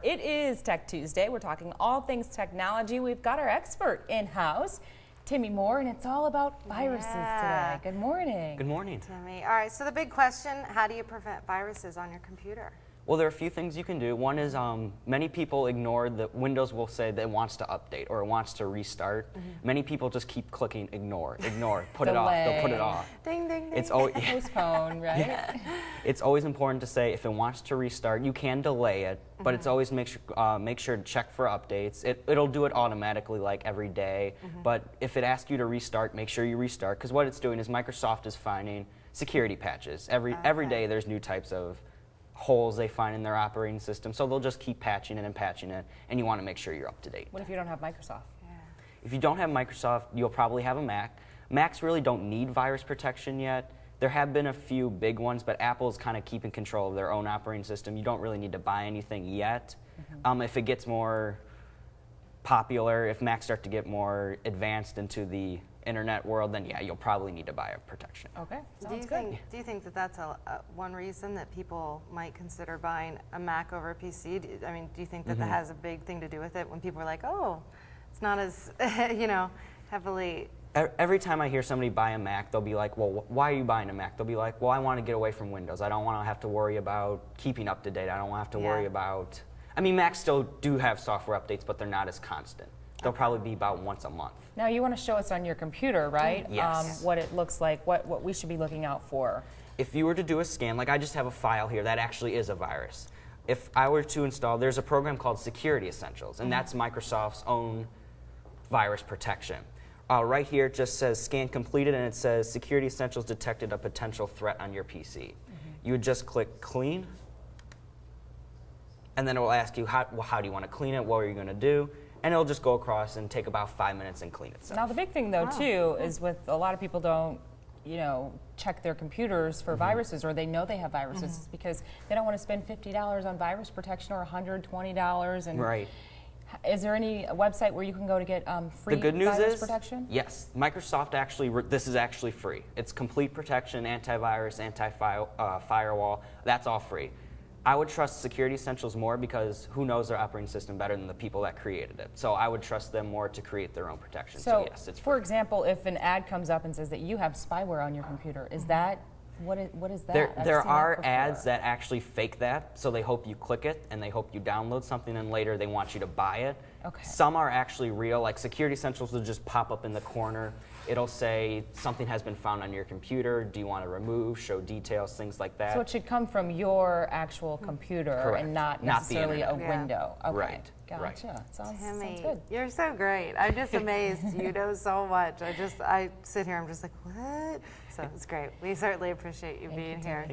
It is Tech Tuesday. We're talking all things technology. We've got our expert in-house, Timmy Moore, and it's all about viruses today. Good morning. Good morning. Timmy. All right, so the big question, how do you prevent viruses on your computer? Well, there are a few things you can do. One is many people ignore that Windows will say that it wants to update or it wants to restart. Many people just keep clicking ignore, put it off, they'll put it off. Ding, ding, ding. It's always, Postpone, right? yeah. It's always important to say if it wants to restart, you can delay it, but it's always make sure to check for updates. It'll do it automatically like every day, but if it asks you to restart, make sure you restart, because what it's doing is Microsoft is finding security patches. Every day there's new types of holes they find in their operating system, so they'll just keep patching it and patching it, and you want to make sure you're up to date. What if you don't have Microsoft? Yeah. If you don't have Microsoft, you'll probably have a Mac. Macs really don't need virus protection yet. There have been a few big ones, but Apple's kind of keeping control of their own operating system. You don't really need to buy anything yet. If it gets more popular, if Macs start to get more advanced into the internet world, then yeah, you'll probably need to buy a protection. Okay, sounds good. Do you think that that's one reason that people might consider buying a Mac over a PC? Do you think that that has a big thing to do with it when people are like, oh, it's not as, heavily... Every time I hear somebody buy a Mac, they'll be like, well, why are you buying a Mac? They'll be like, well, I want to get away from Windows. I don't want to have to worry about keeping up to date. I don't want to have to worry about... Macs still do have software updates, but they're not as constant. They'll probably be about once a month. Now you want to show us on your computer, right? Yes. What it looks like, what we should be looking out for. If you were to do a scan, like I just have a file here, that actually is a virus. If I were to install, there's a program called Security Essentials, and that's Microsoft's own virus protection. Right here it just says scan completed, and it says Security Essentials detected a potential threat on your PC. You would just click clean, and then it will ask you, how do you want to clean it, what are you going to do? And it'll just go across and take about 5 minutes and clean itself. Now the big thing though too is with a lot of people don't, check their computers for viruses, or they know they have viruses because they don't want to spend $50 on virus protection or $120. And right. Is there any website where you can go to get free The good news virus is, protection? yes, Microsoft actually, this is actually free. It's complete protection, antivirus, anti-firewall, that's all free. I would trust Security Essentials more because who knows their operating system better than the people that created it. So I would trust them more to create their own protection. So yes, it's free. For example, if an ad comes up and says that you have spyware on your computer, is that, what is that? There are ads that actually fake that, so they hope you click it and they hope you download something and later they want you to buy it. Okay. Some are actually real, like Security Essentials will just pop up in the corner. It'll say something has been found on your computer, do you want to remove, show details, things like that. So it should come from your actual computer. Correct. And not Not the necessarily a internet. window. Okay. Right. Gotcha. Right. Sounds Timmy, good. you're so great. I'm just amazed. You know so much. I sit here, I'm just like, what? So it's great. We certainly appreciate you being here.